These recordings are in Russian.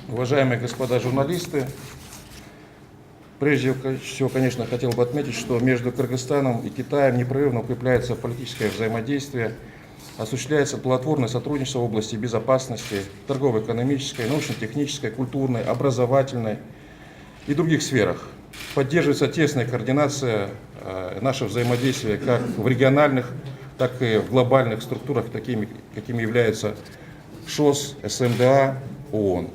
Уважаемые господа журналисты, прежде всего, конечно, хотел бы отметить, что между Кыргызстаном и Китаем непрерывно укрепляется политическое взаимодействие, осуществляется плодотворное сотрудничество в области безопасности, торгово-экономической, научно-технической, культурной, образовательной и других сферах. Поддерживается тесная координация нашего взаимодействия как в региональных, так и в глобальных структурах, какими являются ШОС, СМДА, ООН.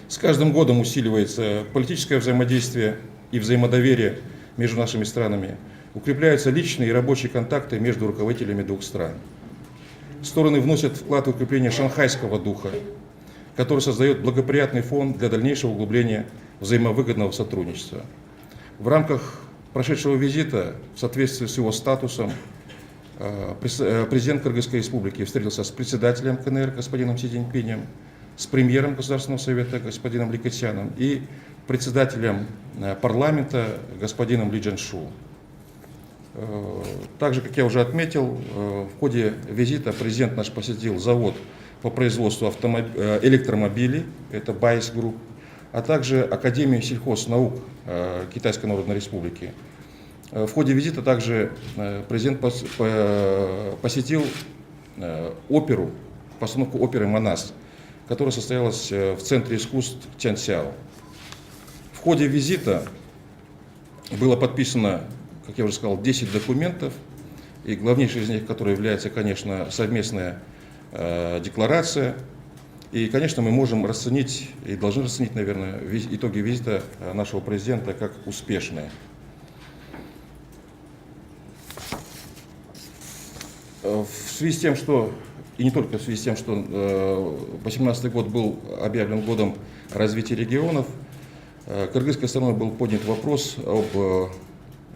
С каждым годом усиливается политическое взаимодействие и взаимодоверие между нашими странами. Укрепляются личные и рабочие контакты между руководителями двух стран. Стороны вносят вклад в укрепление шанхайского духа, который создает благоприятный фон для дальнейшего углубления взаимовыгодного сотрудничества. В рамках прошедшего визита, в соответствии с его статусом, президент Кыргызской республики встретился с председателем КНР господином Си Цзиньпинем, с премьером Государственного совета господином Ли Кэцяном и председателем парламента господином Ли Чжэньшу. Также, как я уже отметил, в ходе визита президент наш посетил завод по производству электромобилей, это Байс Групп, а также Академию сельхознаук Китайской Народной Республики. В ходе визита также президент посетил оперу, постановку оперы «Манас», которая состоялась в Центре искусств Тяньцзяо. В ходе визита было подписано, как я уже сказал, 10 документов, и главнейший из них, который является, конечно, совместная декларация. И, конечно, мы можем расценить и должны расценить, наверное, итоги визита нашего президента как успешные. В связи с тем, что, и не только в связи с тем, что 2018 год был объявлен годом развития регионов, кыргызской стороной был поднят вопрос об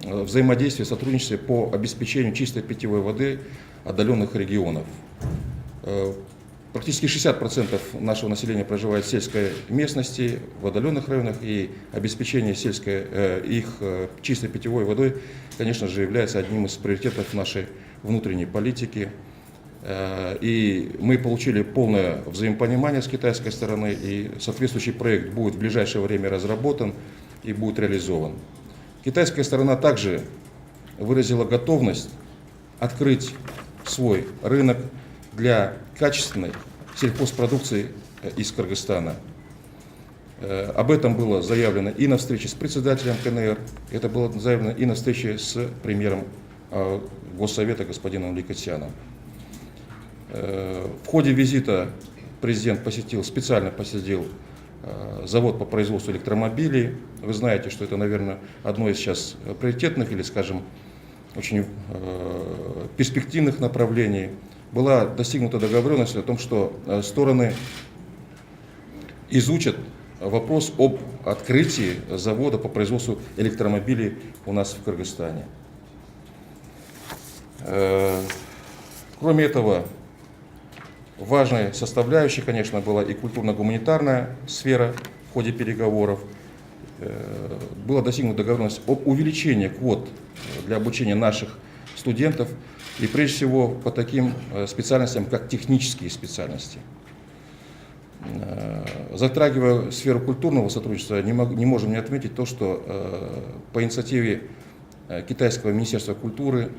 взаимодействии, сотрудничестве по обеспечению чистой питьевой воды отдаленных регионов. Практически 60% нашего населения проживает в сельской местности, в отдаленных районах, и обеспечение их чистой питьевой водой, конечно же, является одним из приоритетов нашей внутренней политики. И мы получили полное взаимопонимание с китайской стороны, и соответствующий проект будет в ближайшее время разработан и будет реализован. Китайская сторона также выразила готовность открыть свой рынок для качественной сельхозпродукции из Кыргызстана. Об этом было заявлено и на встрече с председателем КНР, это было заявлено и на встрече с премьером Госсовета господином Ли Кэцяном. В ходе визита президент специально посетил завод по производству электромобилей. Вы знаете, что это, наверное, одно из сейчас приоритетных или, скажем, очень перспективных направлений. Была достигнута договоренность о том, что стороны изучат вопрос об открытии завода по производству электромобилей у нас в Кыргызстане. Кроме этого, важной составляющей, конечно, была и культурно-гуманитарная сфера в ходе переговоров. Была достигнута договоренность об увеличении квот для обучения наших студентов, и прежде всего по таким специальностям, как технические специальности. Затрагивая сферу культурного сотрудничества, не можем не отметить то, что по инициативе Китайского министерства культуры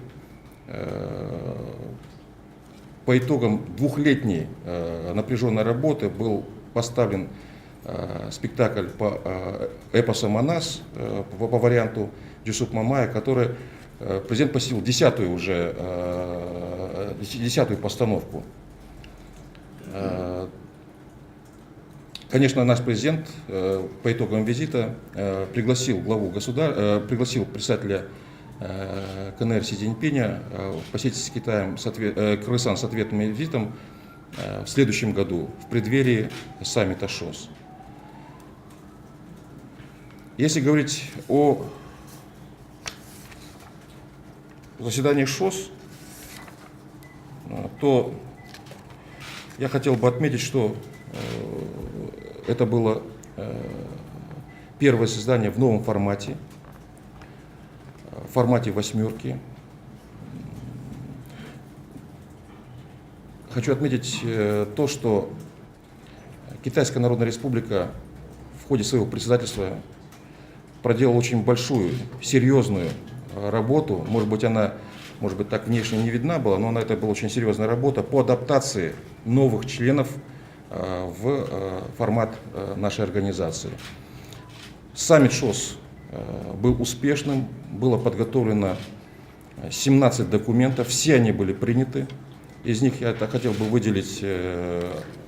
по итогам двухлетней напряженной работы был поставлен спектакль по эпосу «Манас» по варианту Джусуп Мамая, который президент посетил 10-ю постановку. Конечно, наш президент по итогам визита пригласил пригласил председателя КНР Си Цзиньпиня посетить с Китаем Кыргызстан с ответным визитом в следующем году, в преддверии саммита ШОС. Если говорить о заседании ШОС, то я хотел бы отметить, что это было первое заседание в новом формате, в формате «восьмерки». Хочу отметить то, что Китайская Народная Республика в ходе своего председательства проделала очень большую, серьезную работу. Может быть, она, так внешне не видна была, но это была очень серьезная работа по адаптации новых членов в формат нашей организации. Саммит ШОС был успешным, было подготовлено 17 документов, все они были приняты. Из них я хотел бы выделить,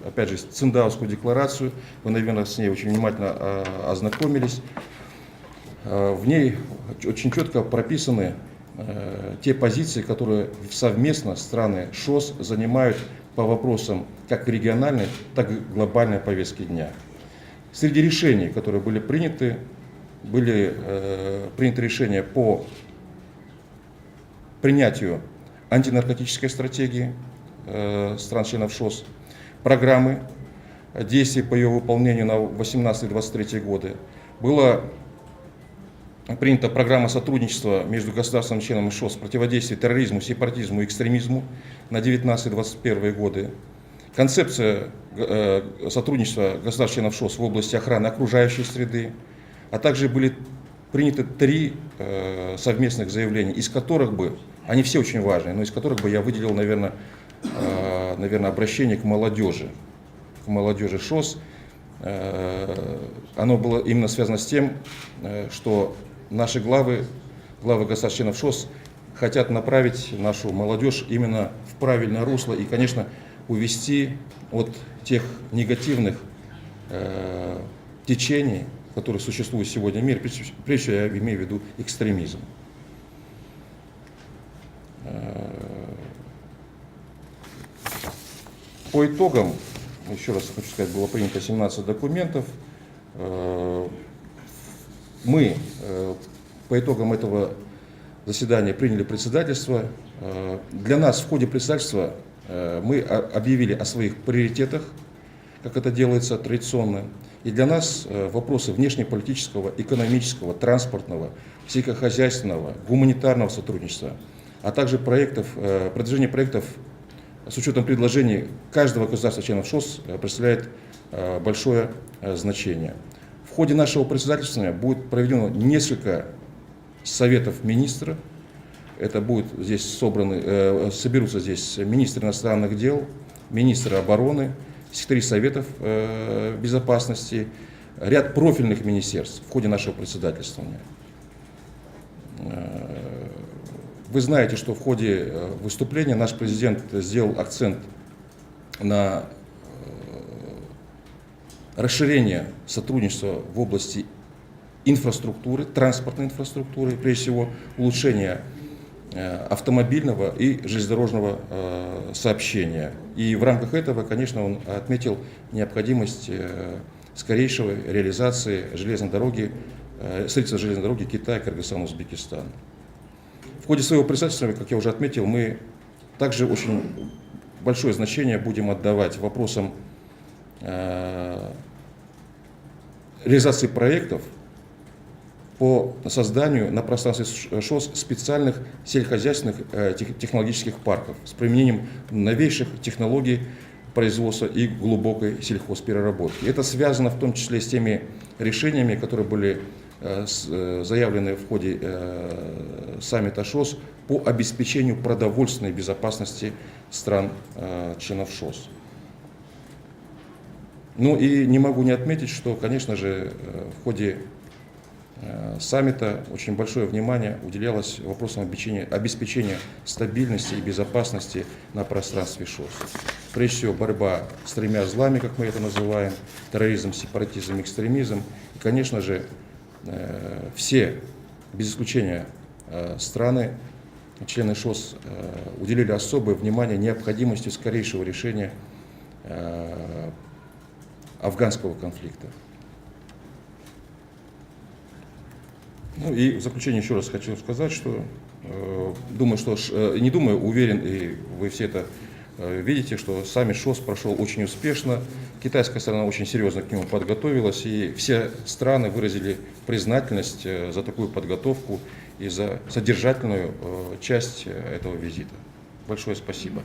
опять же, Циндаоскую декларацию. Вы, наверное, с ней очень внимательно ознакомились. В ней очень четко прописаны те позиции, которые совместно страны ШОС занимают по вопросам как региональной, так и глобальной повестки дня. Среди решений, которые были приняты решения по принятию антинаркотической стратегии стран-членов ШОС, программы действий по ее выполнению на 2018-2023 годы. Была принята программа сотрудничества между государственными членами ШОС в противодействии терроризму, сепаратизму и экстремизму на 2019-2021 годы. Концепция сотрудничества государств-членов ШОС в области охраны окружающей среды, а также были приняты 3 совместных заявления, из которых бы, они все очень важные, но из которых бы я выделил, наверное, обращение к молодежи ШОС. Оно было именно связано с тем, что наши главы государств-членов ШОС хотят направить нашу молодежь именно в правильное русло и, конечно, увести от тех негативных течений, которые существуют сегодня в мире, прежде всего я имею в виду экстремизм. По итогам, еще раз хочу сказать, было принято 17 документов. Мы по итогам этого заседания приняли председательство. Для нас в ходе председательства мы объявили о своих приоритетах, как это делается традиционно. И для нас вопросы внешнеполитического, экономического, транспортного, сельскохозяйственного, гуманитарного сотрудничества, а также продвижение проектов с учетом предложений каждого государства-членов ШОС представляет большое значение. В ходе нашего председательства будет проведено несколько советов министров. Это соберутся здесь министры иностранных дел, министры обороны, секретари советов безопасности, ряд профильных министерств в ходе нашего председательствования. Вы знаете, что в ходе выступления наш президент сделал акцент на расширение сотрудничества в области инфраструктуры, транспортной инфраструктуры, прежде всего улучшение автомобильного и железнодорожного сообщения. И в рамках этого, конечно, он отметил необходимость скорейшей реализации строительства железной дороги Китая, Кыргызстана, Узбекистана. В ходе своего председательства, как я уже отметил, мы также очень большое значение будем отдавать вопросам реализации проектов по созданию на пространстве ШОС специальных сельскохозяйственных технологических парков с применением новейших технологий производства и глубокой сельхозпереработки. Это связано в том числе с теми решениями, которые были заявлены в ходе саммита ШОС по обеспечению продовольственной безопасности стран-членов ШОС. Ну и не могу не отметить, что, конечно же, в ходе саммита очень большое внимание уделялось вопросам обеспечения стабильности и безопасности на пространстве ШОС. Прежде всего, борьба с 3 злами, как мы это называем, терроризм, сепаратизм, экстремизм. И, конечно же, все, без исключения страны, члены ШОС, уделили особое внимание необходимости скорейшего решения афганского конфликта. Ну и в заключение еще раз хочу сказать, что уверен, и вы все это видите, что саммит ШОС прошел очень успешно. Китайская сторона очень серьезно к нему подготовилась, и все страны выразили признательность за такую подготовку и за содержательную часть этого визита. Большое спасибо.